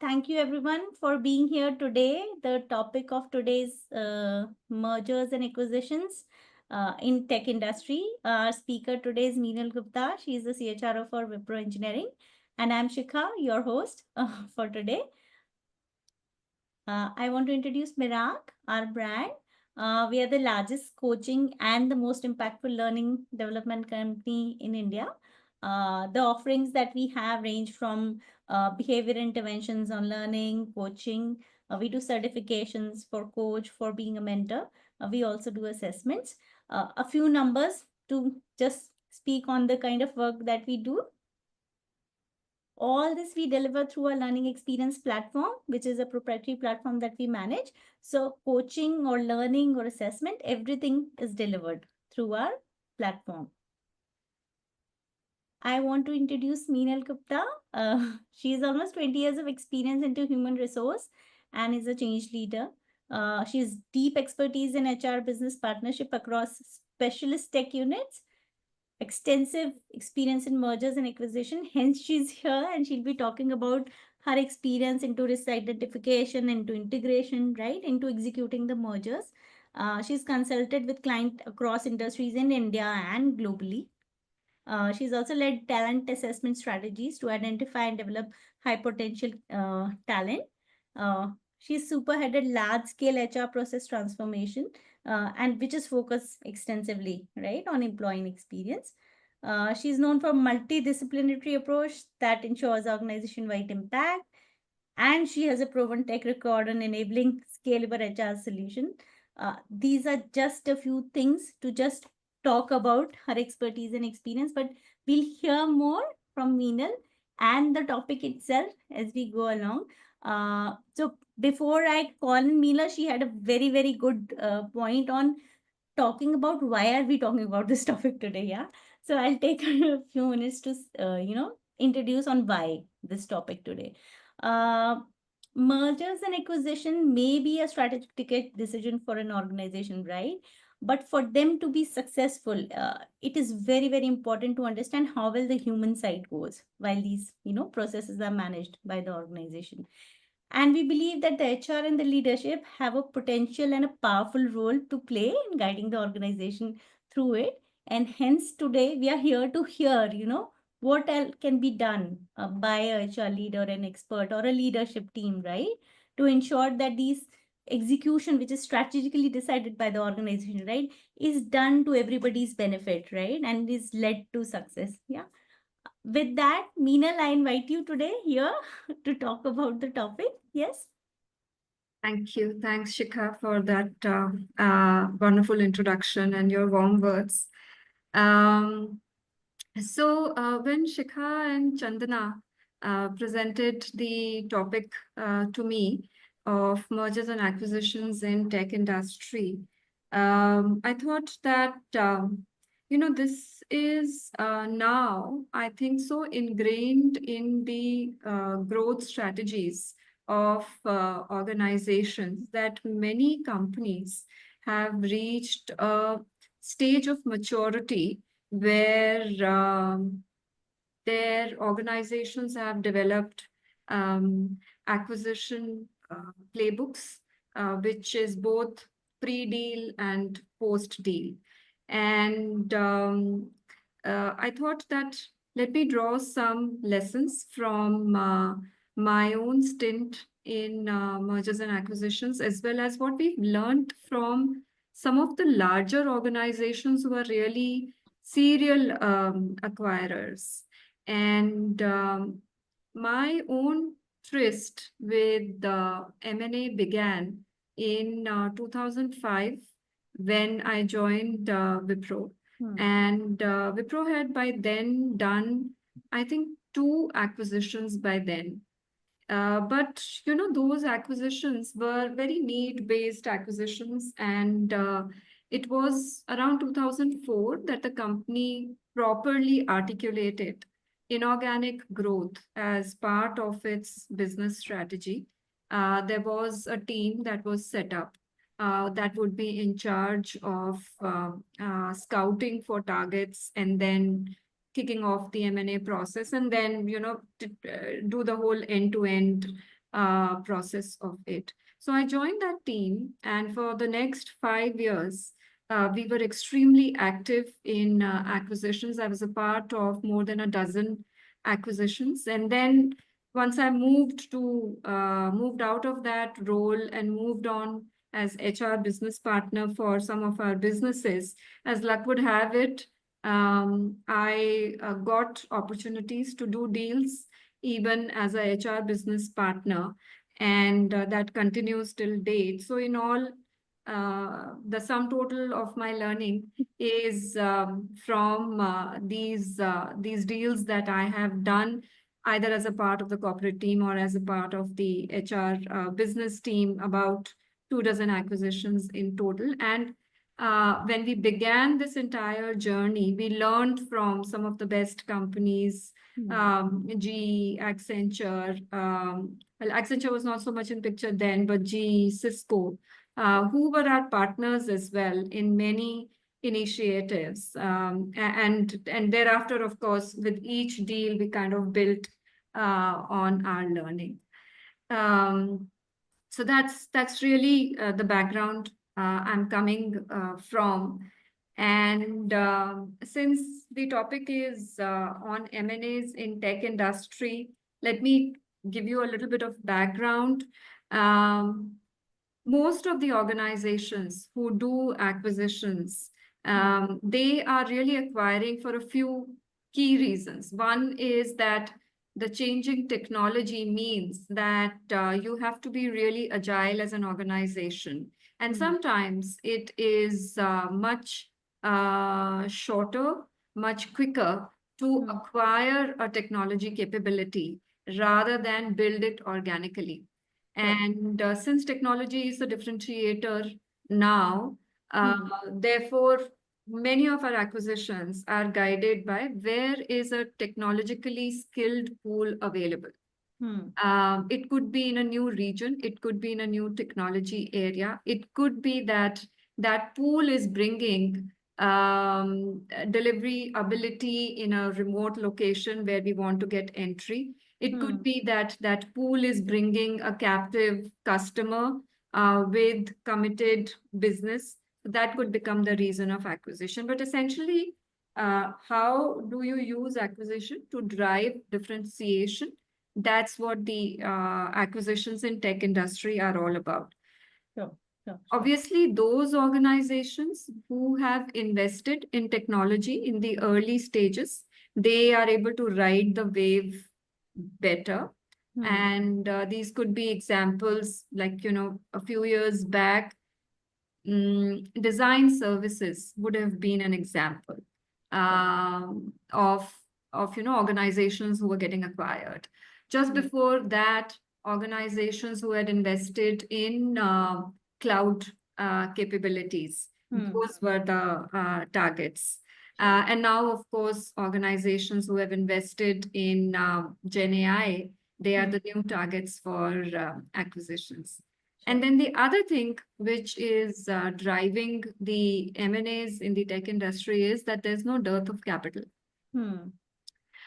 Thank you everyone for being here today. The topic of today's mergers and acquisitions in tech industry. Our speaker today is Meenal Gupta. She is the CHRO for Wipro Engineering. And I'm Shikha, your host for today. I want to introduce Mirak, our brand. We are the largest coaching and the most impactful learning development company in India. The offerings that we have range from behavior interventions on learning, coaching. We do certifications for coach, for being a mentor. We also do assessments. A few numbers to just speak on the kind of work that we do. All this we deliver through our learning experience platform, which is a proprietary platform that we manage. So coaching or learning or assessment, everything is delivered through our platform. I want to introduce Meenal Gupta. She has almost 20 years of experience into human resource and is a change leader. She has deep expertise in HR business partnership across specialist tech units, extensive experience in mergers and acquisition. Hence, she's here and she'll be talking about her experience into risk identification, into integration, right, into executing the mergers. She's consulted with clients across industries in India and globally. She's also led talent assessment strategies to identify and develop high potential talent. She's superheaded large scale HR process transformation and which is focused extensively, right, on employee experience. She's known for multidisciplinary approach that ensures organization-wide impact, and she has a proven tech record on enabling scalable HR solution. These are just a few things to just talk about her expertise and experience, but we'll hear more from Meenal and the topic itself as we go along. So before I call in Meela, she had a very, very good point on talking about why are we talking about this topic today. Yeah. So I'll take a few minutes to, introduce on why this topic today. Uh, Mergers and acquisition may be a strategic decision for an organization, right? But for them to be successful, it is very, very important to understand how well the human side goes while these, processes are managed by the organization. And we believe that the HR and the leadership have a potential and a powerful role to play in guiding the organization through it. And hence today we are here to hear, what else can be done by a HR leader, an expert, or a leadership team, right? To ensure that these execution, which is strategically decided by the organization, right, is done to everybody's benefit, right? And is led to success. Yeah. With that, Meenal, I invite you today here to talk about the topic. Yes. Thank you. Thanks, Shikha, for that wonderful introduction and your warm words. Um, when Shikha and Chandana presented the topic to me of mergers and acquisitions in tech industry, I thought that this is now, I think, so ingrained in the growth strategies of organizations that many companies have reached a stage of maturity where their organizations have developed acquisition playbooks, which is both pre-deal and post-deal. And I thought that let me draw some lessons from my own stint in mergers and acquisitions, as well as what we've learned from some of the larger organizations who are really serial acquirers. And my own tryst with the M&A began in 2005 when I joined Wipro. And Wipro had by then done, I think, 2 acquisitions by then. But those acquisitions were very need-based acquisitions, and it was around 2004 that the company properly articulated inorganic growth as part of its business strategy. There was a team that was set up that would be in charge of scouting for targets and then kicking off the M&A process, and then, do the whole end-to-end process of it. So I joined that team, and for the next 5 years, we were extremely active in acquisitions. I was a part of more than a dozen acquisitions. And then once I moved out of that role and moved on as HR business partner for some of our businesses, as luck would have it, I got opportunities to do deals even as a HR business partner, and that continues till date. So in all, the sum total of my learning is from these deals that I have done, either as a part of the corporate team or as a part of the HR business team, about 2 dozen acquisitions in total. And when we began this entire journey, we learned from some of the best companies, GE, Accenture. Well, Accenture was not so much in picture then, but GE, Cisco, who were our partners as well in many initiatives. And thereafter, of course, with each deal, we kind of built on our learning. So that's really the background I'm coming from. And since the topic is on M&As in tech industry, let me give you a little bit of background. Most of the organizations who do acquisitions, they are really acquiring for a few key reasons. One is that the changing technology means that you have to be really agile as an organization. And sometimes it is much shorter, much quicker to acquire a technology capability rather than build it organically. And since technology is a differentiator now, therefore, many of our acquisitions are guided by where is a technologically skilled pool available. It could be in a new region, it could be in a new technology area, it could be that that pool is bringing delivery ability in a remote location where we want to get entry. It could be that that pool is bringing a captive customer with committed business. That could become the reason of acquisition. But essentially, how do you use acquisition to drive differentiation? That's what the acquisitions in tech industry are all about. Sure. Obviously, those organizations who have invested in technology in the early stages, they are able to ride the wave better. And these could be examples like, a few years back, design services would have been an example of organizations who were getting acquired. Just before that, organizations who had invested in cloud capabilities, those were the targets. And now, of course, organizations who have invested in Gen AI, they are the new targets for acquisitions. And then the other thing which is driving the M&As in the tech industry is that there's no dearth of capital.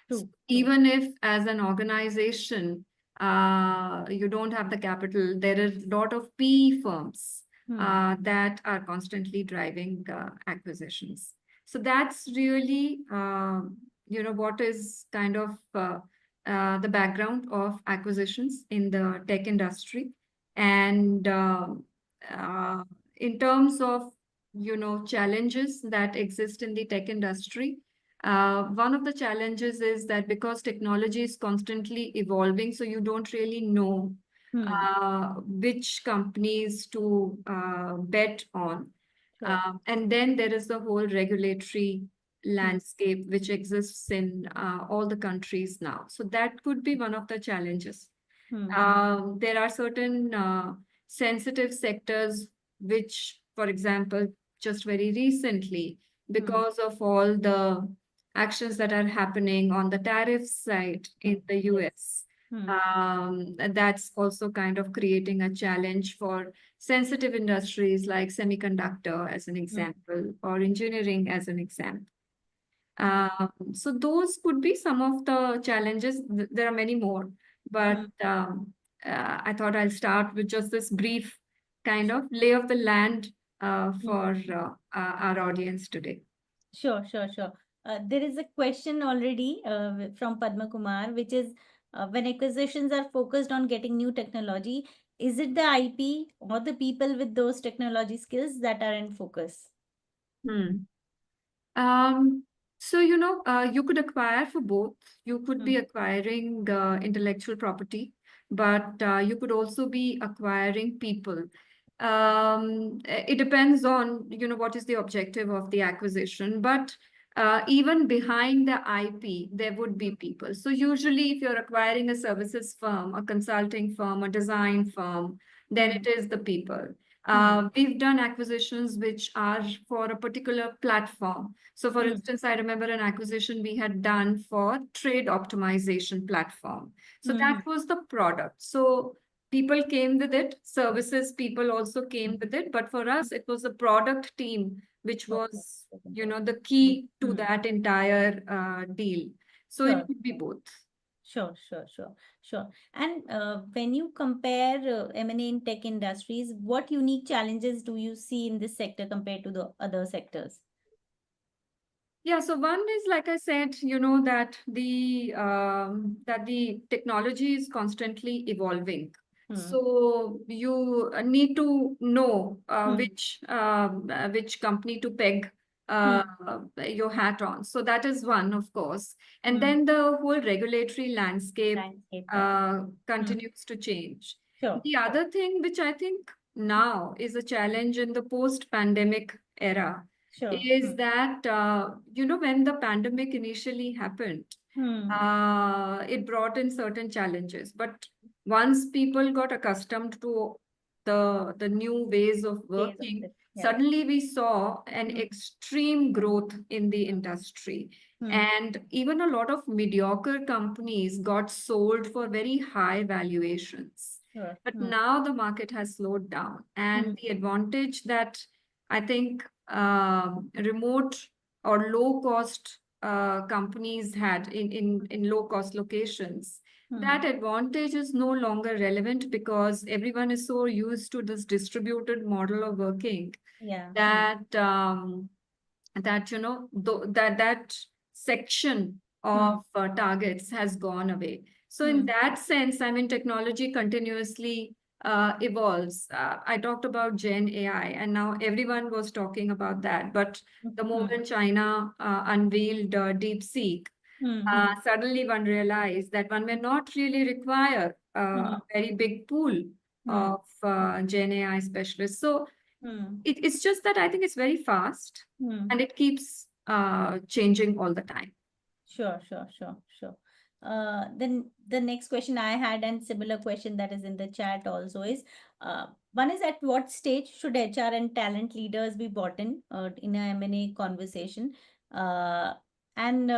So even if as an organization, you don't have the capital, there are a lot of PE firms that are constantly driving acquisitions. So that's really, what is kind of the background of acquisitions in the tech industry. And in terms of, challenges that exist in the tech industry, one of the challenges is that because technology is constantly evolving, so you don't really know which companies to bet on. And then there is the whole regulatory landscape which exists in all the countries now. So that could be one of the challenges. There are certain sensitive sectors which, for example, just very recently, because of all the actions that are happening on the tariff side in the US, that's also kind of creating a challenge for sensitive industries like semiconductor as an example, or engineering as an example. So those could be some of the challenges. There are many more, but I thought I'll start with just this brief kind of lay of the land for our audience today. Sure, sure, sure. There is a question already from Padma Kumar, which is when acquisitions are focused on getting new technology, is it the IP or the people with those technology skills that are in focus? Hmm. So, you could acquire for both. You could be Hmm. acquiring intellectual property, but you could also be acquiring people. It depends on, what is the objective of the acquisition. But even behind the IP, there would be people. So usually, if you're acquiring a services firm, a consulting firm, a design firm, then Hmm. it is the people. Hmm. We've done acquisitions which are for a particular platform. So, for Hmm. instance, I remember an acquisition we had done for trade optimization platform. So Hmm. that was the product. So people came with it, services people also came with it, but for us, it was the product team which Okay. was, That's important. the key to Hmm. that entire deal. So it Sure. could be both. Sure, sure, sure, sure. And when you compare M&A in tech industries, what unique challenges do you see in this sector compared to the other sectors? Yeah, so one is like I said, that the technology is constantly evolving. Hmm. So you need to know Hmm. which company to peg uh, Hmm. your hat on. So that is one, of course. And Hmm. then the whole regulatory landscape Landscape, yeah. Hmm. continues to change. Sure, The sure. other thing which I think now is a challenge in the post-pandemic era Sure. is that when the pandemic initially happened, Hmm. it brought in certain challenges. But once people got accustomed to the new ways of Ways of working, it. Yeah. suddenly we saw an Hmm. extreme growth in the Hmm. industry. Hmm. And even a lot of mediocre companies got sold for very high valuations. Sure. But Hmm. now the market has slowed down. Hmm. And the advantage that I think remote or low cost companies had in low cost locations, Hmm. that advantage is no longer relevant because everyone is so used to this distributed model of working Yeah. Hmm. that that section Hmm. of targets has gone away. So in Hmm. that sense, I mean, technology continuously evolves. I talked about Gen AI, and now everyone was talking about that. But the Hmm. moment China unveiled DeepSeek, Hmm. Hmm. suddenly one realized that one may not really require Hmm. a very big pool Hmm. of Gen AI specialists. So Hmm. it's just that I think it's very fast Hmm. and it keeps changing all the time. Sure, sure, sure, sure. Then the next question I had and similar question that is in the chat also is, one is at what stage should HR and talent leaders be brought in a M&A conversation? And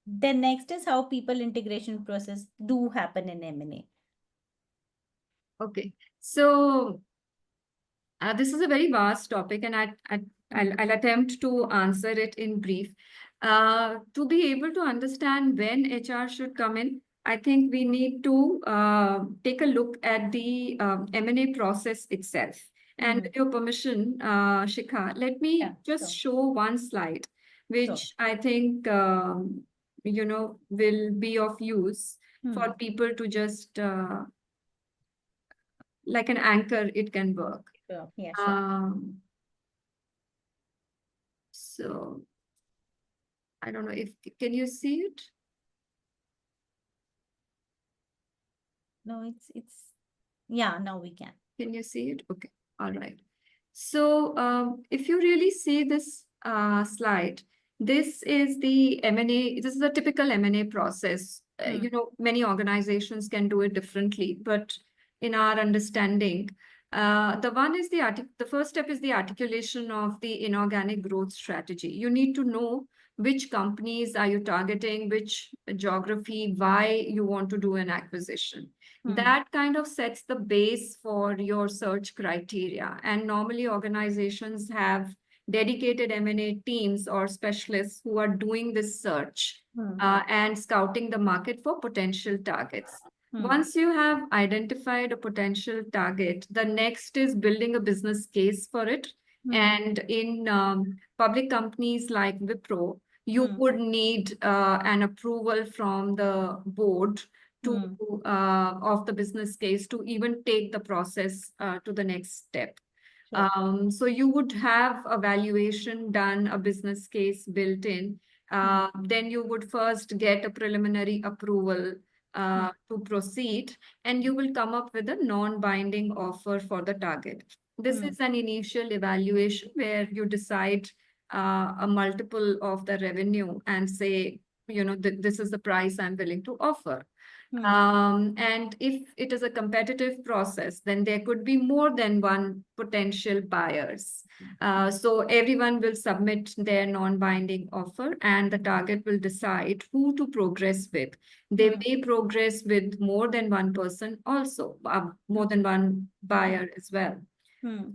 then next is how people integration process do happen in M&A. Okay. So this is a very vast topic, and Hmm. I'll attempt to answer it in brief. To be able to understand when HR should come in, I think we need to take a look at the M&A process itself. And Hmm. with your permission, Shikha, let Yeah, me just sure, show one slide, sure. which I think will be of use Hmm. for people to just like an anchor, it can work. Sure. Yeah, sure. Um, so I don't know if can you see it? No, it's yeah, now we can. Can you see it? Okay, all right. So if you really see this slide, this is the M&A. This is a typical M&A process. Hmm. Many organizations can do it differently, but in our understanding, the first step is the articulation of the inorganic growth strategy. You need to know which companies are you targeting, which geography, why you want to do an acquisition. Hmm. That kind of sets the base for your search criteria. And normally organizations have dedicated M&A teams or specialists who are doing this search and scouting the market for potential targets. Once you have identified a potential target, the next is building a business case for it. And in public companies like Wipro, you would need an approval from the board to of the business case to even take the process to the next step. So you would have a valuation done, a business case built in. Then you would first get a preliminary approval to proceed, and you will come up with a non-binding offer for the target. This is an initial evaluation where you decide a multiple of the revenue and say, this is the price I'm willing to offer. And if it is a competitive process, then there could be more than one potential buyers. So everyone will submit their non-binding offer, and the target will decide who to progress with. They may progress with more than one person also, more than one buyer as well.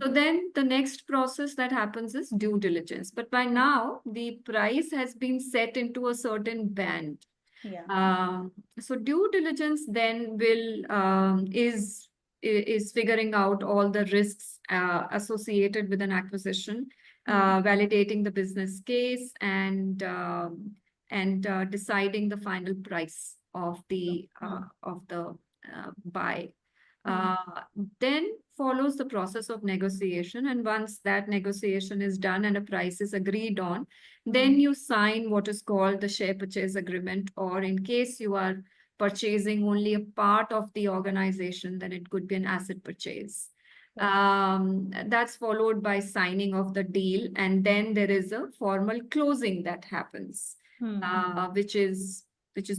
So then the next process that happens is due diligence. But by now, the price has been set into a certain band. So due diligence then is figuring out all the risks associated with an acquisition, validating the business case, and deciding the final price of the buy. Then follows the process of negotiation, and once that negotiation is done and a price is agreed on, then you sign what is called the share purchase agreement, or in case you are purchasing only a part of the organization, then it could be an asset purchase. That's followed by signing of the deal, and then there is a formal closing that happens, which is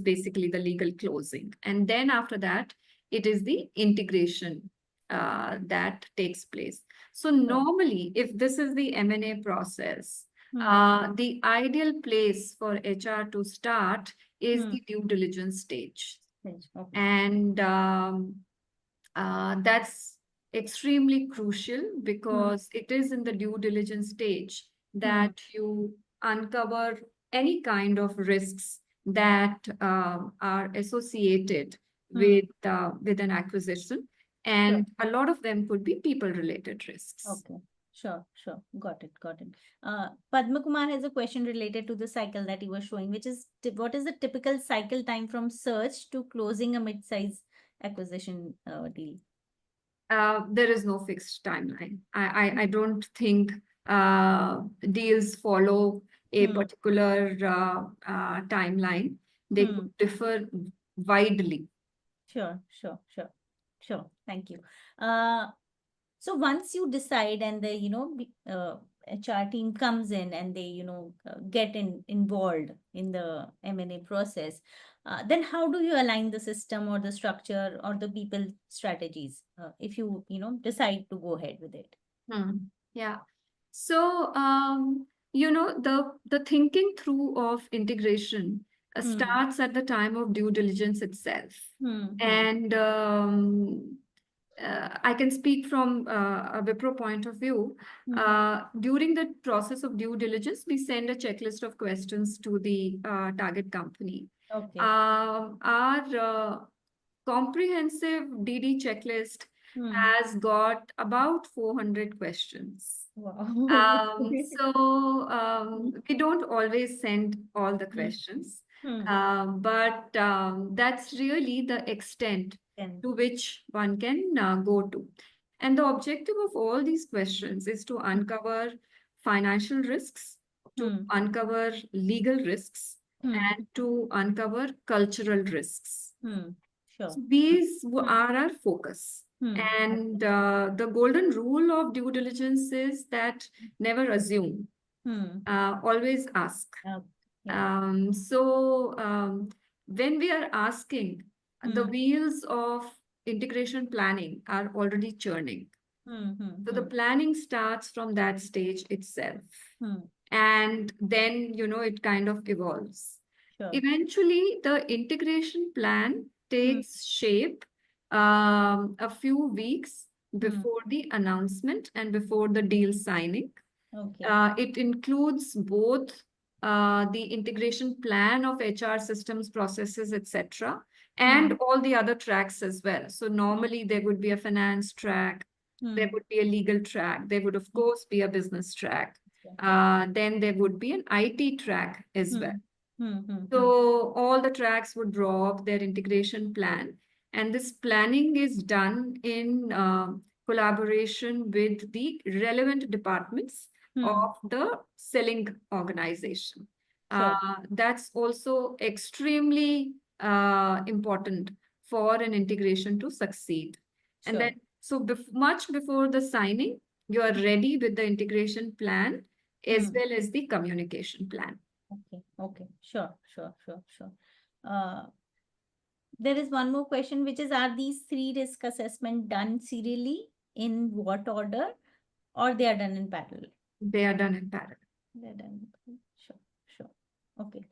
basically the legal closing. And then after that, it is the integration that takes place. So normally, if this is the M&A process, the ideal place for HR to start is the due diligence stage. And that's extremely crucial, because it is in the due diligence stage that you uncover any kind of risks that are associated with an acquisition, and a lot of them could be people-related risks. Okay. Sure. Got it. Padma Kumar has a question related to the cycle that you were showing, which is what is the typical cycle time from search to closing a mid-size acquisition deal? There is no fixed timeline. I don't think deals follow a particular timeline. They could differ widely. Sure. Thank you. So once you decide and the HR team comes in and they get involved in the M&A process, then how do you align the system or the structure or the people strategies if you decide to go ahead with it? Yeah. So the thinking through of integration starts at the time of due diligence itself. And I can speak from a Wipro point of view. During the process of due diligence, we send a checklist of questions to the target company. Our comprehensive DD checklist has got about 400 questions. Wow. So we don't always send all the questions, but that's really the extent to which one can go to. And the objective of all these questions is to uncover financial risks, to uncover legal risks, and to uncover cultural risks. So these are our focus. And the golden rule of due diligence is that never assume, always ask. So when we are asking, the wheels of integration planning are already churning. So the planning starts from that stage itself. And then, it kind of evolves. Eventually, the integration plan takes shape a few weeks before the announcement and before the deal signing. Okay. It includes both the integration plan of HR systems, processes, etc., and all the other tracks as well. So normally there would be a finance track, there would be a legal track, there would of course be a business track. Then there would be an IT track as well. So all the tracks would draw up their integration plan, and this planning is done in collaboration with the relevant departments of the selling organization. Sure. That's also extremely important for an integration to succeed. And Sure. then, so much before the signing, you are ready with the integration plan as well as the communication plan. Okay. Okay. Sure. Sure. Sure. Sure. Uh, there is one more question, which is, are these three risk assessment done serially, in what order, or they are done in parallel? They are done in parallel. They're done in parallel. Sure. Sure. Okay.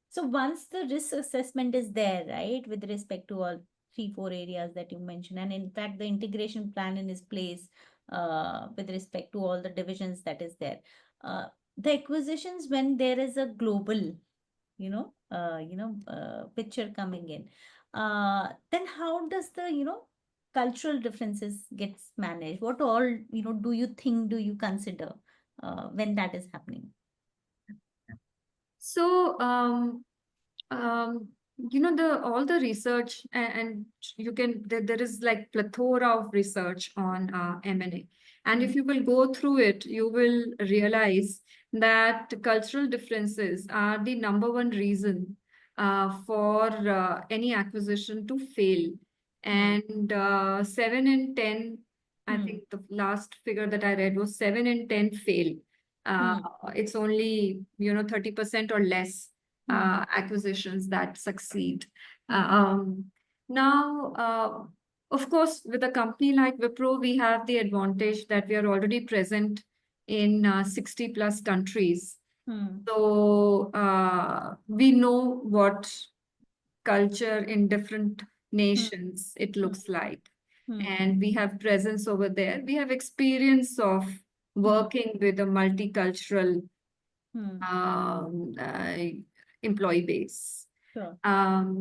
So once the risk assessment is there, right, with respect to all three, four areas that you mentioned, and in fact, the integration plan in its place with respect to all the divisions that is there, the acquisitions, when there is a global, picture coming in, then how does the, cultural differences gets managed? What all, do you think, do you consider when that is happening? So, um, the all the research and you can there is like plethora of research on M&A. And if you will go through it, you will realize that cultural differences are the number one reason for any acquisition to fail. And 7 in 10, I think the last figure that I read was 7 in 10 fail. Uh, it's only 30% or less acquisitions that succeed. Now, of course, with a company like Wipro, we have the advantage that we are already present in 60 plus countries. So we know what culture in different nations it looks like. And we have presence over there. We have experience of working with a multicultural um, uh, employee base. Sure.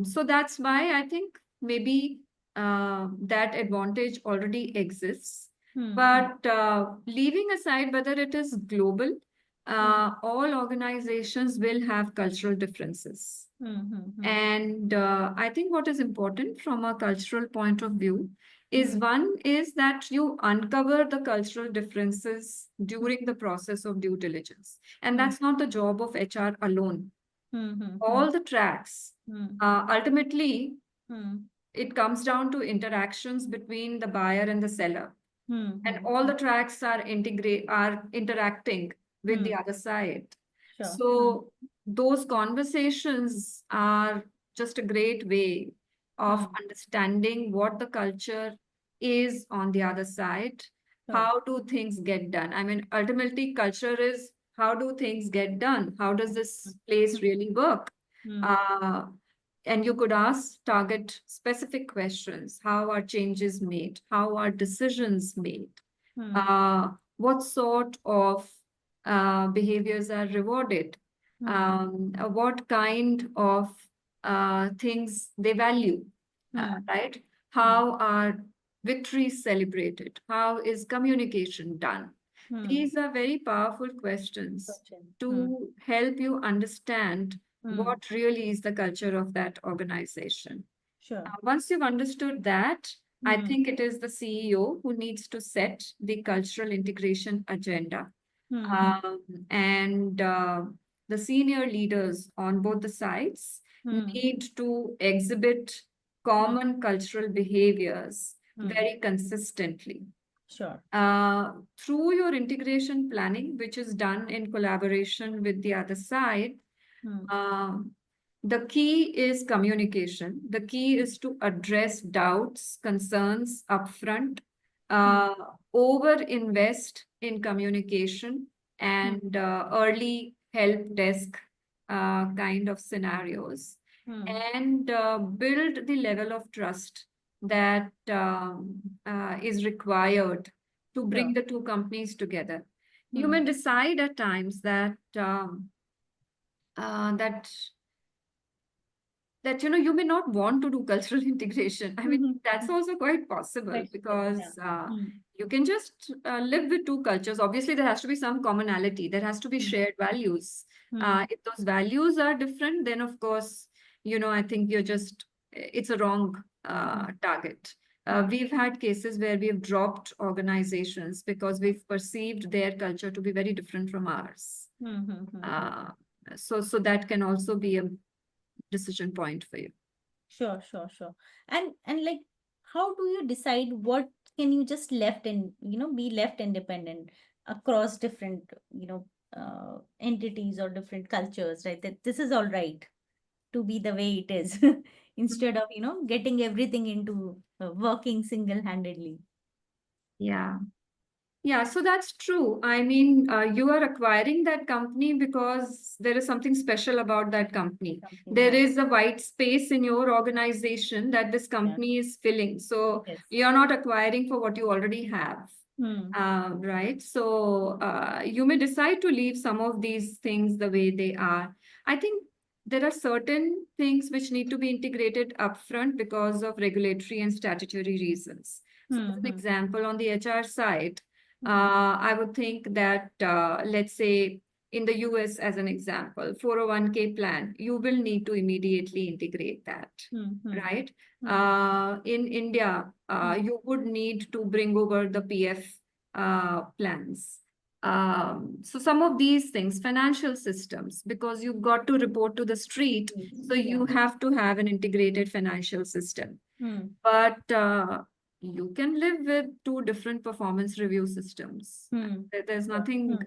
So that's why I think maybe that advantage already exists. But leaving aside whether it is global, all organizations will have cultural differences. And I think what is important from a cultural point of view is one is that you uncover the cultural differences during the process of due diligence. And that's not the job of HR alone. All the tracks, ultimately, it comes down to interactions between the buyer and the seller. And all the tracks are interacting with the other side. Sure. So those conversations are just a great way of understanding what the culture is on the other side. How do things get done? I mean, ultimately, culture is how do things get done? How does this place really work? Uh, and you could ask target specific questions. How are changes made? How are decisions made? What sort of behaviors are rewarded? What kind of things they value, right? How are victories celebrated? How is communication done? These are very powerful questions to help you understand what really is the culture of that organization. Sure. Once you've understood that, I think it is the CEO who needs to set the cultural integration agenda. And the senior leaders on both the sides need to exhibit common cultural behaviors very consistently. Sure. Through your integration planning, which is done in collaboration with the other side, the key is communication. The key is to address doubts, concerns upfront, over invest in communication and early help desk kind of scenarios, and build the level of trust that is required to bring the two companies together. You may decide at times that that you may not want to do cultural integration. I mean, that's also quite possible Right. because Yeah. you can just live with two cultures. Obviously, there has to be some commonality. There has to be Hmm. shared values. Hmm. If those values are different, then of course, I think it's a wrong target. We've had cases where we've dropped organizations because we've perceived their culture to be very different from ours. Uh, so that can also be a decision point for you. Sure, sure, sure. And like, how do you decide what can you just left in, be left independent across different, entities or different cultures, right? That this is all right to be the way it is instead of, getting everything into working single-handedly. Yeah. Yeah, so that's true. I mean, you are acquiring that company because there is something special about that company. Something, There yeah. is a white space in your organization that this Yeah. company is filling. So Yes. you're not acquiring for what you already have. Hmm. Right. So you may decide to leave some of these things the way they are. I think there are certain things which need to be integrated upfront because of regulatory and statutory reasons. So, as an example, on the HR side, I would think that, let's say, in the US, as an example, 401k plan, you will need to immediately integrate that, right? In India, you would need to bring over the PF plans. So some of these things, financial systems, because you've got to report to the street, so you have to have an integrated financial system. But you can live with two different performance review systems. There's nothing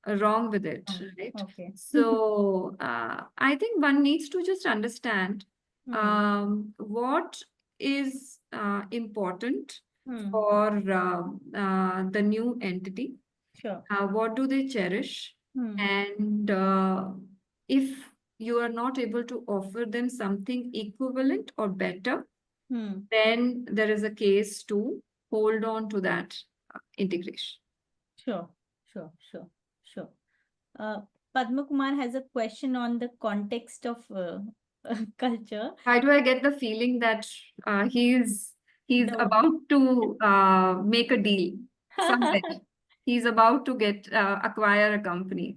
wrong with it, right? Okay. So I think one needs to just understand what is important for the new entity. Sure. What do they cherish? And if you are not able to offer them something equivalent or better, then there is a case to hold on to that integration. Sure, sure, sure, sure. Padma Kumar has a question on the context of culture. Why do I get the feeling that he's The about to make a deal somewhere? He's about to get acquire a company.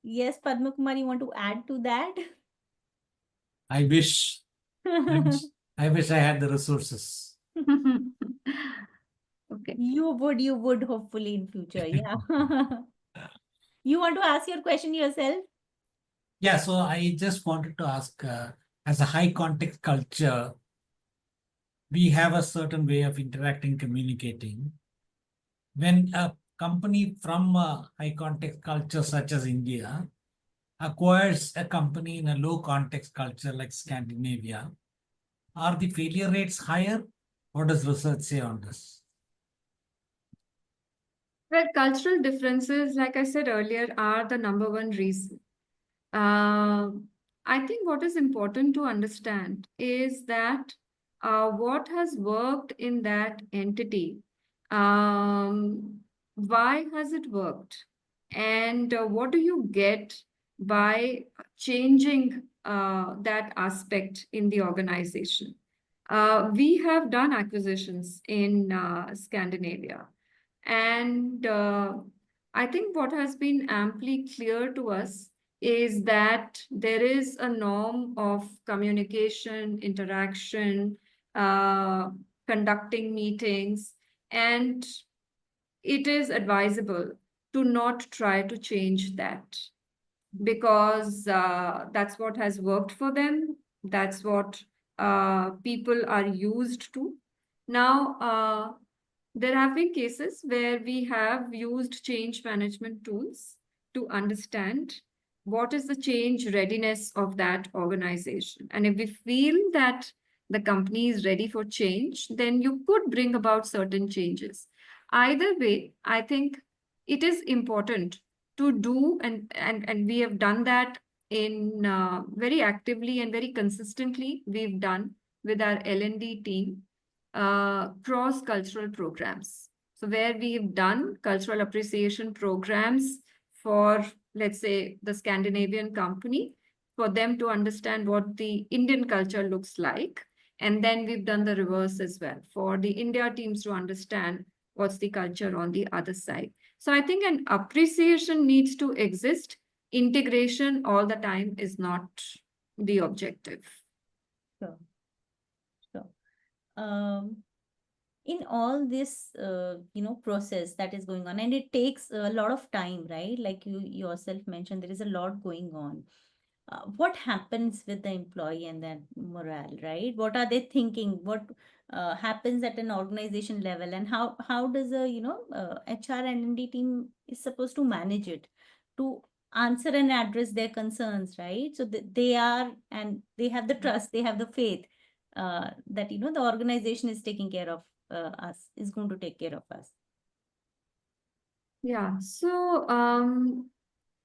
Yes, Padma Kumar, you want to add to that? I wish, I wish, I wish I had the resources. Okay. You would hopefully in future. Yeah. You want to ask your question yourself? Yeah, so I just wanted to ask, as a high context culture, we have a certain way of interacting, communicating. When a company from a high context culture such as India acquires a company in a low context culture like Scandinavia, are the failure rates higher? What does research say on this? Well, cultural differences, like I said earlier, are the number one reason. Uh, I think what is important to understand is that what has worked in that entity, why has it worked? And what do you get by changing that aspect in the organization? We have done acquisitions in Scandinavia. And I think what has been amply clear to us is that there is a norm of communication, interaction, uh, conducting meetings, and it is advisable to not try to change that because that's what has worked for them. That's what people are used to. Now, there have been cases where we have used change management tools to understand what is the change readiness of that organization. And if we feel that the company is ready for change, then you could bring about certain changes. Either way, I think it is important to do, and we have done that in very actively and very consistently. We've done with our L&D team cross-cultural programs. So where we've done cultural appreciation programs for, let's say, the Scandinavian company, for them to understand what the Indian culture looks like. And then we've done the reverse as well, for the India teams to understand what's the culture on the other side. So I think an appreciation needs to exist. Integration all the time is not the objective. Sure. Sure. In all this, process that is going on, and it takes a lot of time, right? Like you yourself mentioned, there is a lot going on. What happens with the employee and that morale, right? What are they thinking? What happens at an organization level, and how does a HR and N&D team is supposed to manage it to answer and address their concerns, right? So they are, and they have the trust, they have the faith that the organization is taking care of us, is going to take care of us. Yeah. So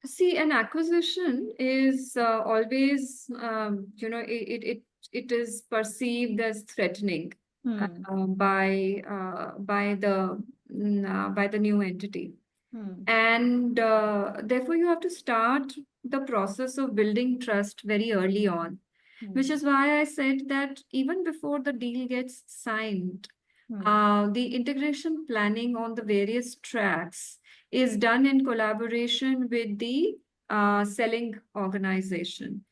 see, an acquisition is always, it is perceived as threatening by the new entity, and therefore you have to start the process of building trust very early on, which is why I said that even before the deal gets signed, the integration planning on the various tracks is done in collaboration with the selling organization.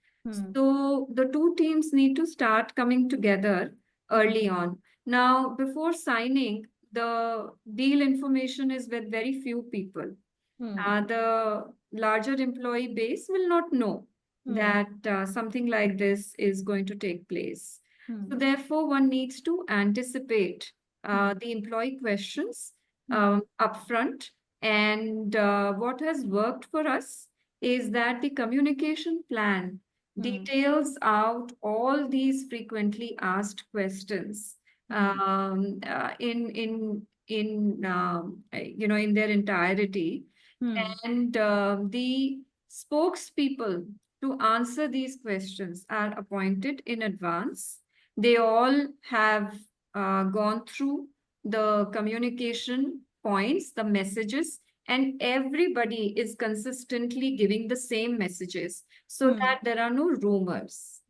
So the two teams need to start coming together early on. Now, before signing, the deal information is with very few people. The larger employee base will not know that something like this is going to take place. So therefore, one needs to anticipate the employee questions upfront. And what has worked for us is that the communication plan details out all these frequently asked questions in their entirety. And the spokespeople to answer these questions are appointed in advance. They all have gone through the communication points, the messages, and everybody is consistently giving the same messages so that there are no rumors.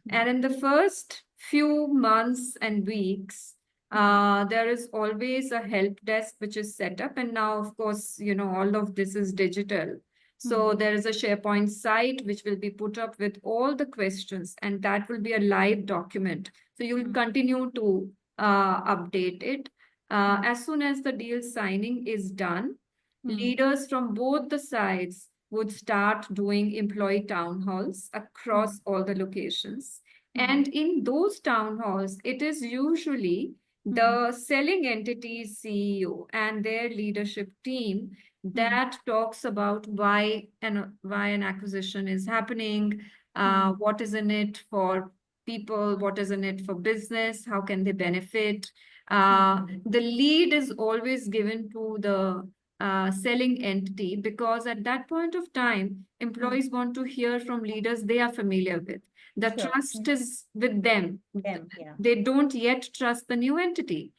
And in the first few months and weeks, there is always a help desk which is set up. And now, of course, all of this is digital. So there is a SharePoint site which will be put up with all the questions, and that will be a live document. So you will continue to update it. As soon as the deal signing is done, leaders from both the sides would start doing employee town halls across all the locations. And in those town halls, it is usually the selling entity's CEO and their leadership team that talks about why an acquisition is happening, what is in it for people, what is in it for business, how can they benefit. The lead is always given to the selling entity, because at that point of time, employees want to hear from leaders they are familiar with. The trust is with them. They don't yet trust the new entity.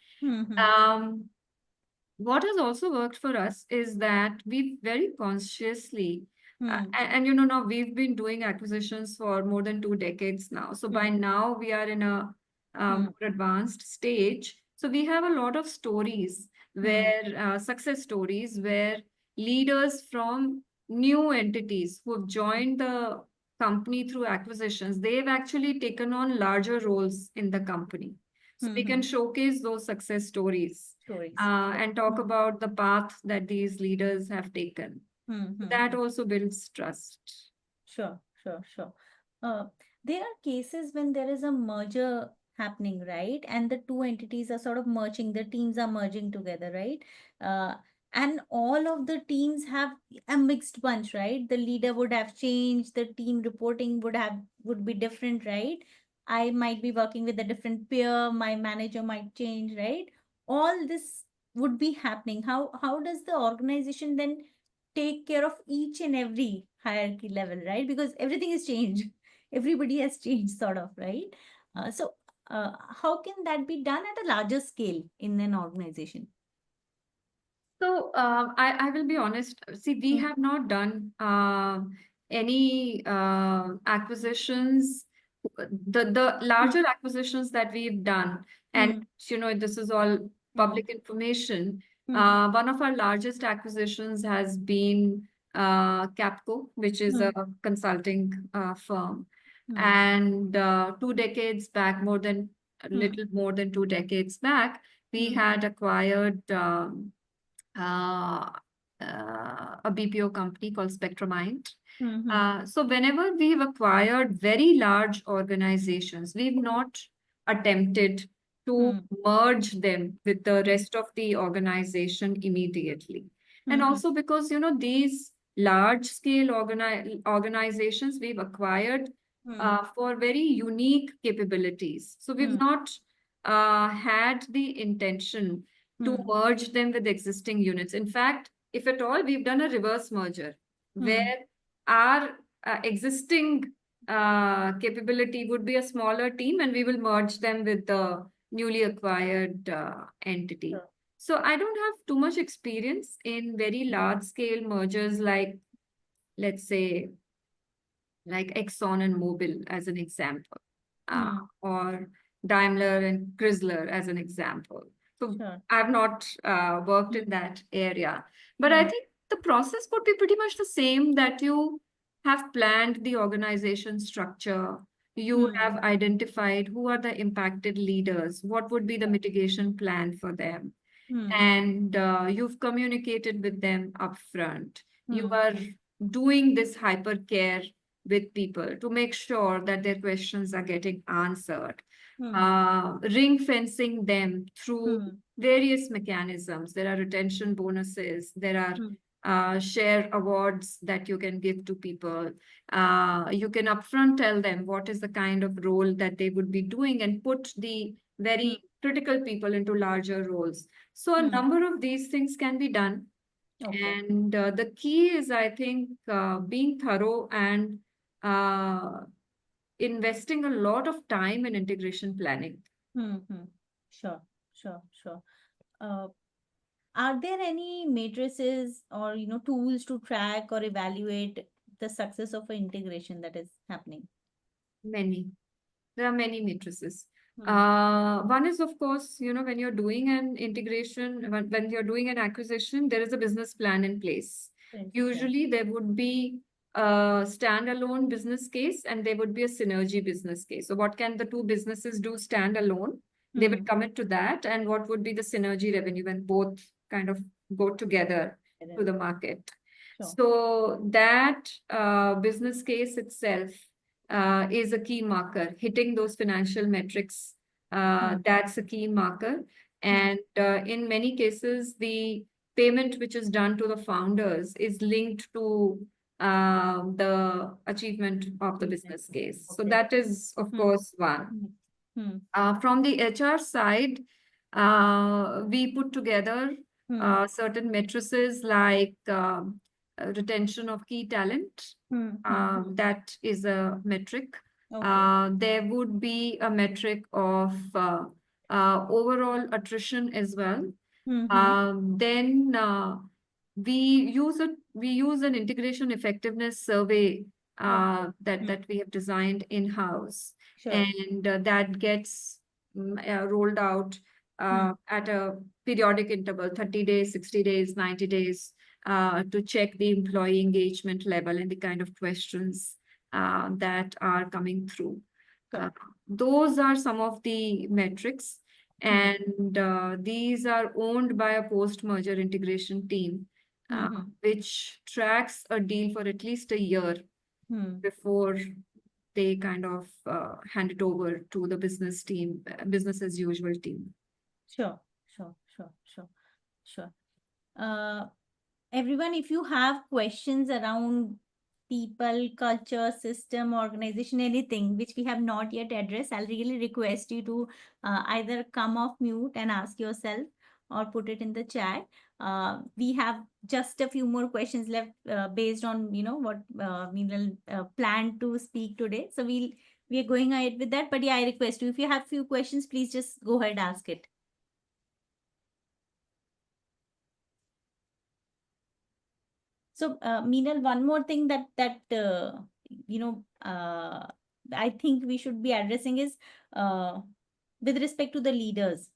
What has also worked for us is that we very consciously, now we've been doing acquisitions for more than 2 decades now. So by now we are in a more advanced stage. So we have a lot of stories where success stories where leaders from new entities who have joined the company through acquisitions, they've actually taken on larger roles in the company. So we can showcase those success stories and talk about the path that these leaders have taken. That also builds trust. Sure. There are cases when there is a merger happening, right? And the two entities are sort of merging, the teams are merging together, right? And all of the teams have a mixed bunch, right? The leader would have changed, the team reporting would be different, right? I might be working with a different peer, my manager might change, right? All this would be happening. How does the organization then take care of each and every hierarchy level, right? Because everything has changed. Everybody has changed, sort of, right? So how can that be done at a larger scale in an organization? So I will be honest. See, we Mm, have not done any acquisitions. The larger acquisitions that we've done, and mm, this is all mm, public information. mm, One of our largest acquisitions has been Capco, which is a mm, consulting firm, mm, and 2 decades back, a mm, little more than 2 decades back, we mm, had acquired. Uh, a BPO company called Spectramind. mm, mm, So whenever we've acquired very large organizations, we've not attempted to mm, merge them with the mm, rest of the organization immediately. And mm, also because, these large scale organizations we've acquired mm, for very unique capabilities. So we've mm, not had the intention to mm, merge them with existing units. In fact, if at all, we've done a reverse merger mm, where our existing capability would be a smaller team and we will merge them with the newly acquired entity. sure. So I don't have too much experience in very large scale mergers like, let's say, like Exxon and Mobil as an example, Mm, or Daimler and Chrysler as an example. So sure. I've not worked Mm, in that area, but I mm, think the process would be pretty much the same, that you have planned the organization structure, you mm, have identified who are the impacted leaders, what would be the mitigation plan for them, mm, and you've communicated with them upfront. You mm, are doing this hypercare with people to make sure that their questions are getting answered, mm, ring fencing them through mm, various mechanisms. There are retention bonuses, there are mm, share awards that you can give to people. You can upfront tell them what is the kind of role that they would be doing and put the mm, very critical people into larger roles. So a mm. number of these things can be done. Okay. And the key is, I think, being thorough and uh, investing a lot of time in integration planning. Mm-hmm. Sure, sure, sure. Uh, are there any matrices or tools to track or evaluate the success of an integration that is happening? Many. There are many matrices. Hmm. One is, of course, when you're doing an integration, when you're doing an acquisition, there is a business plan in place. Interesting. Usually, there would be a standalone business case and there would be a synergy business case. So, what can the two businesses do standalone? They Hmm. would commit to that. And what would be the synergy revenue when both kind of go together to the market? Sure. So, that business case itself is a key marker. Hitting those financial metrics, Hmm. that's a key marker. Hmm. And in many cases, the payment which is done to the founders is linked to the achievement of the business case. So Okay. that is, of Hmm. course, one. Hmm. Hmm. From the HR side, we put together Hmm. certain matrices like retention of key talent. Hmm. Hmm. That is a metric. Okay. There would be a metric of overall attrition as well. Hmm. Hmm. Then we use an integration effectiveness survey Okay. that Hmm. we have designed in-house, Sure. and that gets rolled out Hmm. at a periodic interval, 30 days, 60 days, 90 days, to check the employee engagement level and the kind of questions that are coming through. Uh, Sure. those are some of the metrics, Hmm. and these are owned by a post-merger integration team, Hmm. Hmm. which tracks a deal for at least a year Hmm. before they kind of hand it over to the business team, business as usual team. Sure. Sure. Sure. Sure. Sure. Uh, Everyone, if you have questions around people, culture, system, organization, anything which we have not yet addressed, I'll really request you to either come off mute and ask yourself or put it in the chat. We have just a few more questions left based on what Meenal planned to speak today. So we are going ahead with that. But yeah, I request you, if you have few questions, please just go ahead and ask it. So, Meenal, one more thing that I think we should be addressing is with respect to the leaders.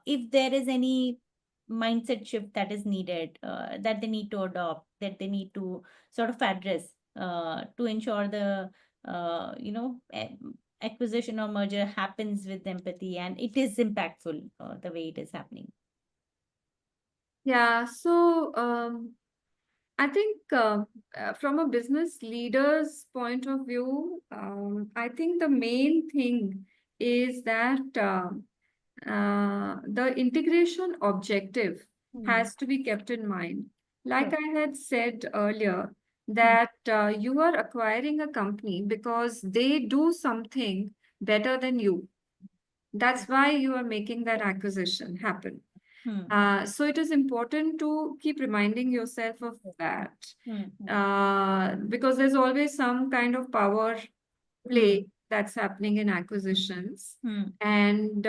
If there is any mindset shift that is needed, that they need to adopt, that they need to sort of address to ensure the acquisition or merger happens with empathy and it is impactful the way it is happening. Yeah, so I think from a business leader's point of view, I think the main thing is that the integration objective has to be kept in mind. Like Sure. I had said earlier, Hmm. that you are acquiring a company because they do something better than you. That's why you are making that acquisition happen. Hmm. So it is important to keep reminding yourself of that, Hmm. because there's always some kind of power Hmm. play that's happening in acquisitions, Hmm. and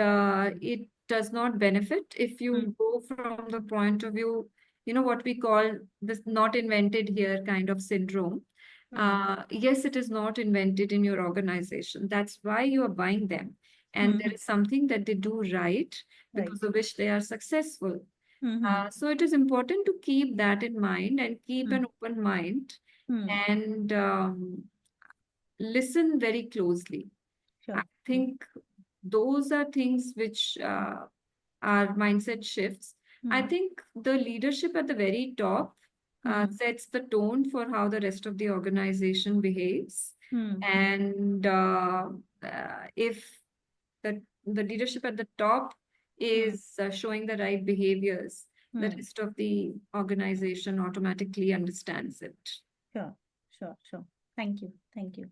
it does not benefit if Hmm. you go from the point of view, what we call this not invented here kind of syndrome. Hmm. Yes, it is not invented in your organization. That's why you are buying them. And Hmm. there is something that they do right Right. because of which they are successful. Hmm. So it is important to keep that in mind and keep Hmm. an open mind Hmm. and listen very closely. I Sure. think those are things which are mindset shifts. I Hmm. think the leadership at the very top Hmm. sets the tone for how the rest of the organization behaves. Hmm. And if the leadership at the top Hmm. is showing the right behaviors, the Hmm. rest of the organization automatically understands it. Sure. Sure. Sure. Thank you. Thank you.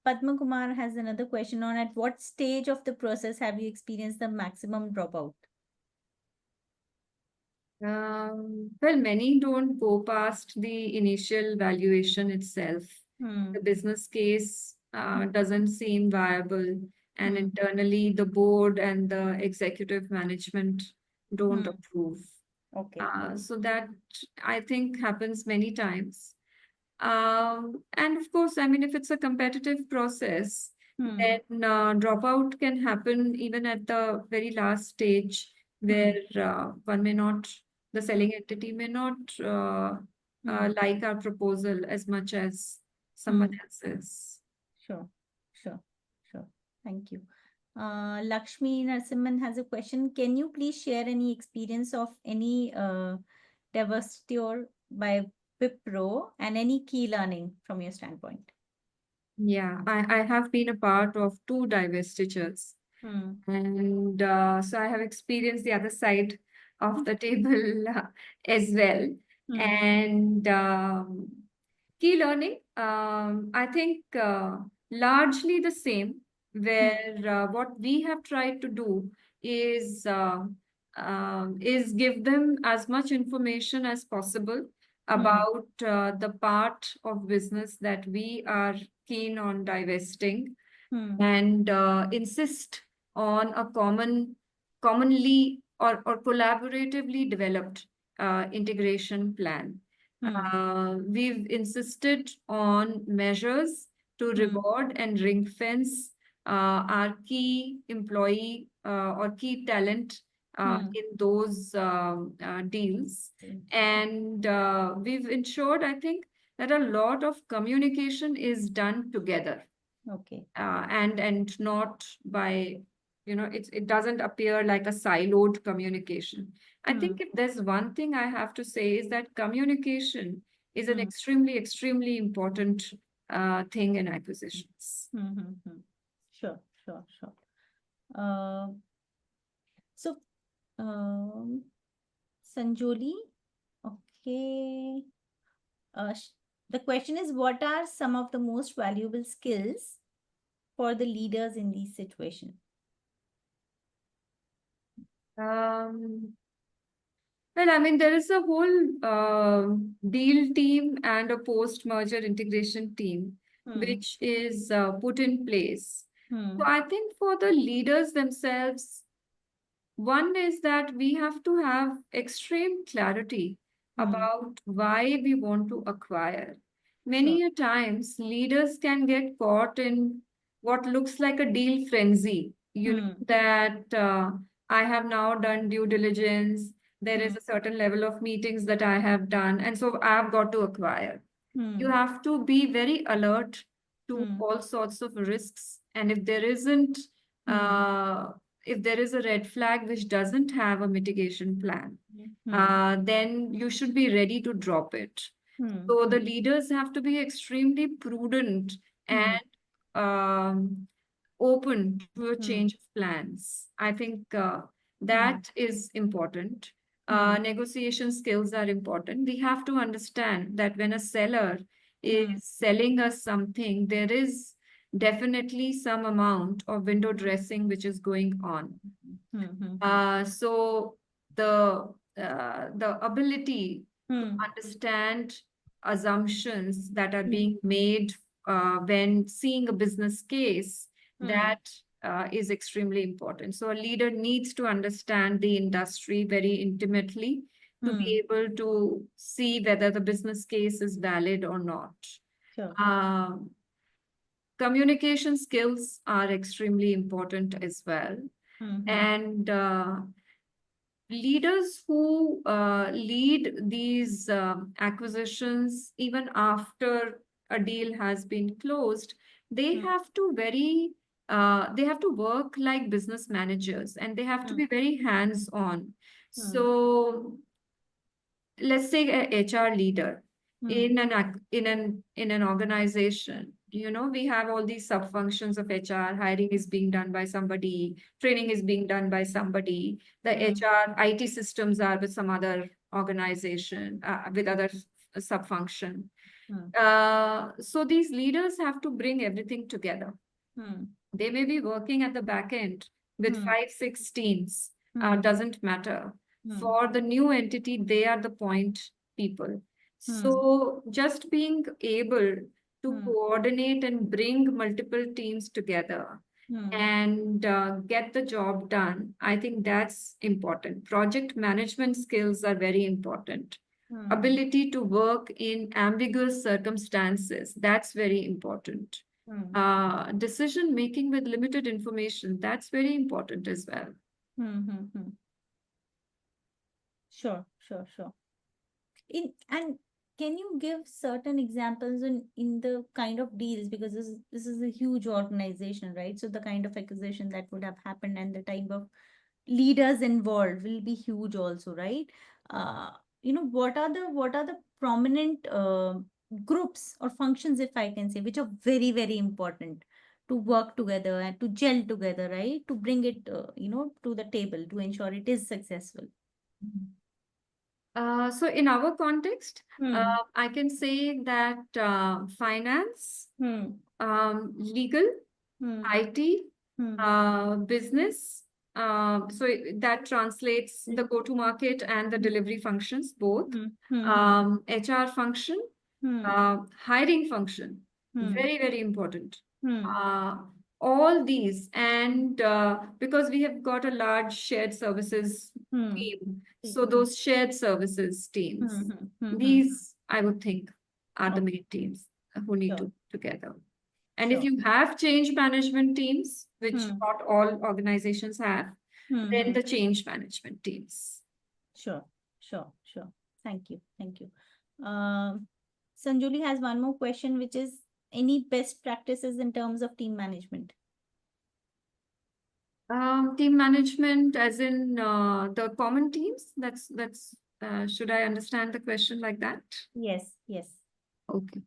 Padma Kumar has another question on at what stage of the process have you experienced the maximum dropout? Well, many don't go past the initial valuation itself. Hmm. The business case doesn't seem viable, and Hmm. internally, the board and the executive management don't Hmm. approve. Okay. So that I think happens many times. And of course, I mean, if it's a competitive process, Hmm. then dropout can happen even at the very last stage Hmm. where one may not, the selling entity may not Hmm. like our proposal as much as someone Hmm. else's. Sure. Sure. Sure. Thank you. Lakshmi Narasimhan has a question. Can you please share any experience of any divestiture by Wipro and any key learning from your standpoint? Yeah, I have been a part of two divestitures. Hmm. And so I have experienced the other side of the table as well. Hmm. And key learning, I think largely the same, Hmm. where what we have tried to do is give them as much information as possible Hmm. about the part of business that we are keen on divesting, Hmm. and insist on a commonly or collaboratively developed integration plan. Hmm. We've insisted on measures to Hmm. reward and ring fence our key employee or key talent Hmm. in those deals. And we've ensured, I think, that a lot of communication is done together, Okay. and not by, it doesn't appear like a siloed communication. I Hmm. think if there's one thing I have to say is that communication is an Hmm. extremely important thing in acquisitions. Hmm. Hmm. Hmm. Sure. Sure. Sure. Uh, so, um, Sanjoli, okay. The question is, what are some of the most valuable skills for the leaders in these situations? Um, well, I mean, there is a whole deal team and a post-merger integration team Hmm. which is put in place. So Hmm. I think for the leaders themselves, one is that we have to have extreme clarity about why we want to acquire. Many a times, leaders can get caught in what looks like a deal frenzy. You know that I have now done due diligence. There is a certain level of meetings that I have done, and so I've got to acquire. You have to be very alert to all sorts of risks, and if there isn't, if there is a red flag which doesn't have a mitigation plan, then you should be ready to drop it. So the leaders have to be extremely prudent and open to a change of plans. I think that is important. Negotiation skills are important. We have to understand that when a seller is selling us something, there is definitely some amount of window dressing which is going on. So the ability to understand assumptions that are being made when seeing a business case, that is extremely important. So a leader needs to understand the industry very intimately to be able to see whether the business case is valid or not. Sure. Communication skills are extremely important as well. And leaders who lead these acquisitions, even after a deal has been closed, they have to they have to work like business managers, and they have to be very hands-on. So let's say a HR leader in an organization, you know, we have all these sub functions of HR. Hiring is being done by somebody, training is being done by somebody, the HR IT systems are with some other organization, with other sub function. So these leaders have to bring everything together. They may be working at the back end with 5-6 teams, doesn't matter. For the new entity, they are the point people. So just being able to coordinate and bring multiple teams together and get the job done, I think that's important. Project management skills are very important. Ability to work in ambiguous circumstances, that's very important. Decision making with limited information, that's very important as well. Sure. And can you give certain examples in the kind of deals, because this is a huge organization, right? So the kind of acquisition that would have happened and the type of leaders involved will be huge also, right? What are the prominent groups or functions, if I can say, which are very, very important to work together and to gel together, right? To bring it, to the table to ensure it is successful. So in our context, I can say that finance, legal, IT, business. So that translates the go-to-market and the delivery functions both. HR function, hiring function, very, very important. All these, and because we have got a large shared services team, so those shared services teams, these I would think are the main teams who need to together. And if you have change management teams, which not all organizations have, then the change management teams. Sure. Thank you. Sanjuli has one more question, which is any best practices in terms of team management? Team management, as in the common teams. That's should I understand the question like that? Yes. Okay.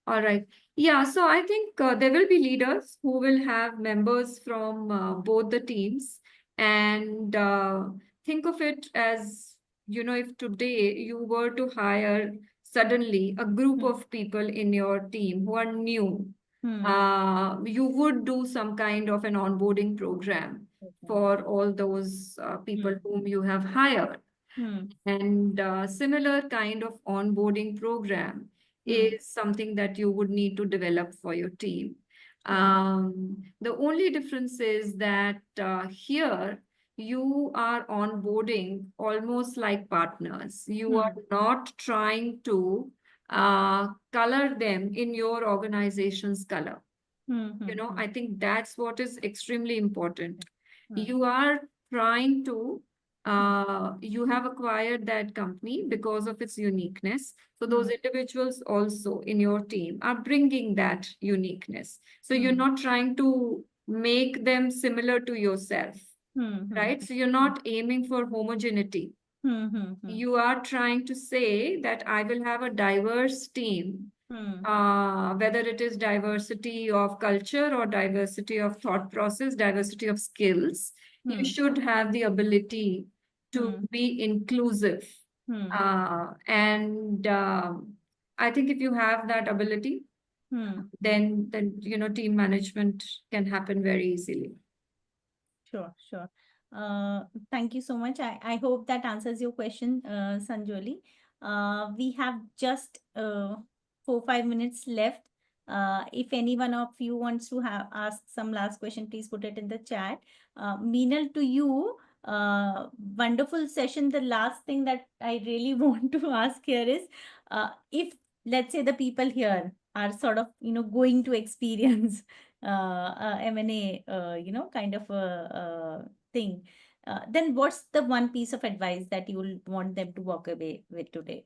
All right. Yeah. So I think there will be leaders who will have members from both the teams, and think of it as, you know, if today you were to hire suddenly a group of people in your team who are new, you would do some kind of an onboarding program for all those people whom you have hired. And similar kind of onboarding program is something that you would need to develop for your team. The only difference is that here you are onboarding almost like partners. You are Hmm. not trying to color them in your organization's color. Hmm. I think that's what is extremely important. Hmm. You are trying to, you have acquired that company because of its uniqueness. So those Hmm. individuals also in your team are bringing that uniqueness. So you're Hmm. not trying to make them similar to yourself, Hmm. Hmm. right? So you're not aiming for homogeneity. Hmm. Hmm. You are trying to say that I will have a diverse team, Hmm. whether it is diversity of culture or diversity of thought process, diversity of skills, you Hmm. should have the ability to Hmm. be inclusive. Hmm. And I think if you have that ability, Hmm. then team management can happen very easily. Sure, sure. Thank you so much. I hope that answers your question, Sanjoli. We have just 4-5 minutes left. If any one of you wants to have ask some last question, please put it in the chat. Meenal, to you, wonderful session. The last thing that I really want to ask here is, if let's say the people here are sort of going to experience M&A, kind of a thing. Then what's the one piece of advice that you will want them to walk away with today?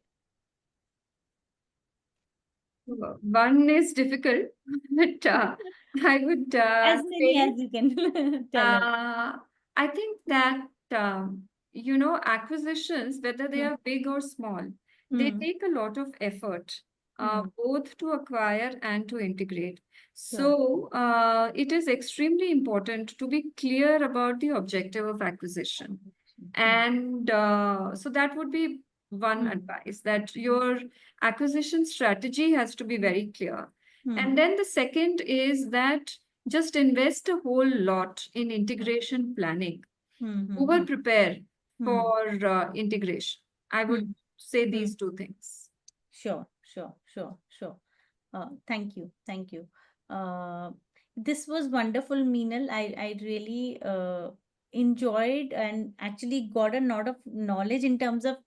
One is difficult, but I would As many say as you can tell us. Uh, I think that, acquisitions, whether they Hmm. are big or small, they Hmm. take a lot of effort, Hmm. both to acquire and to integrate. Sure. So, it is extremely important to be clear about the objective of acquisition. Hmm. And so that would be one Hmm. advice, that your acquisition strategy has to be very clear. Hmm. And then the second is that just invest a whole lot in integration planning. Hmm. Hmm. Over Hmm. prepare Hmm. for integration. I would Hmm. say Hmm. these two things. Sure, sure, sure, sure. Thank you, thank you. Uh, this was wonderful, Meenal. I really enjoyed and actually got a lot of knowledge in terms of,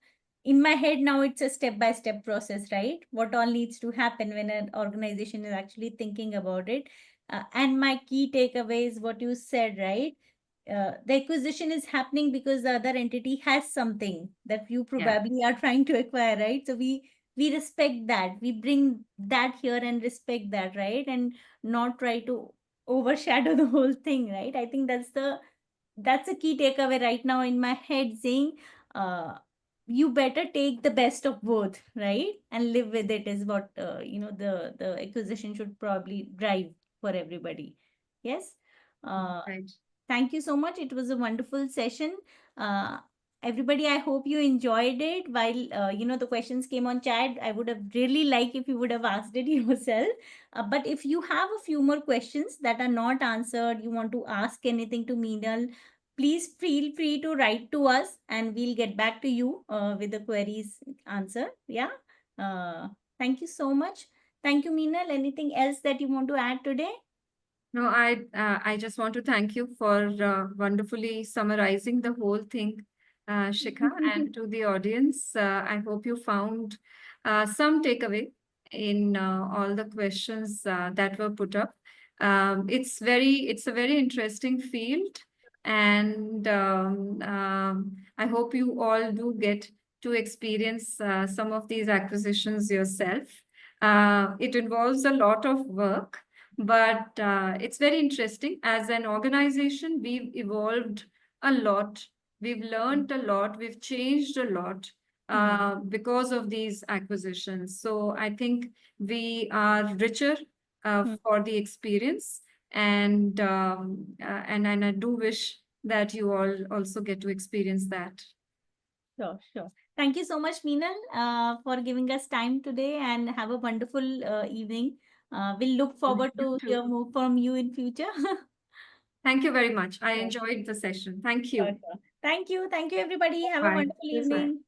in my head now it's a step-by-step process, right? What all needs to happen when an organization is actually thinking about it. And my key takeaway is what you said, right? The acquisition is happening because the other entity has something that you Yeah. probably are trying to acquire, right? So we respect that, we bring that here and respect that, right? And not try to overshadow the whole thing, right? I think that's a key takeaway right now in my head, saying uh you better take the best of both, right? And live with it is what the acquisition should probably drive for everybody. Yes. uh Right. Thank you so much. It was a wonderful session. Uh, Everybody, I hope you enjoyed it. While the questions came on chat, I would have really liked if you would have asked it yourself. But if you have a few more questions that are not answered, you want to ask anything to Meenal, please feel free to write to us, and we'll get back to you with the queries answer. Yeah. Uh, Thank you so much. Thank you, Meenal. Anything else that you want to add today? No, I just want to thank you for wonderfully summarizing the whole thing, Shikha, and to the audience. I hope you found some takeaway in all the questions that were put up. It's a very interesting field, and I hope you all do get to experience some of these acquisitions yourself. It involves a lot of work, but it's very interesting. As an organization, we've evolved a lot. We've learned a lot. We've changed a lot Hmm. because of these acquisitions. So I think we are richer Hmm. for the experience. And I do wish that you all also get to experience that. Sure, sure. Thank you so much, Meenal, for giving us time today, and have a wonderful evening. We'll look forward You to too. hear more from you in future. Thank you very much. I Sure, enjoyed the session. Thank sure, you. sure. Thank you. Thank you, everybody. Have a Bye. wonderful Bye. evening.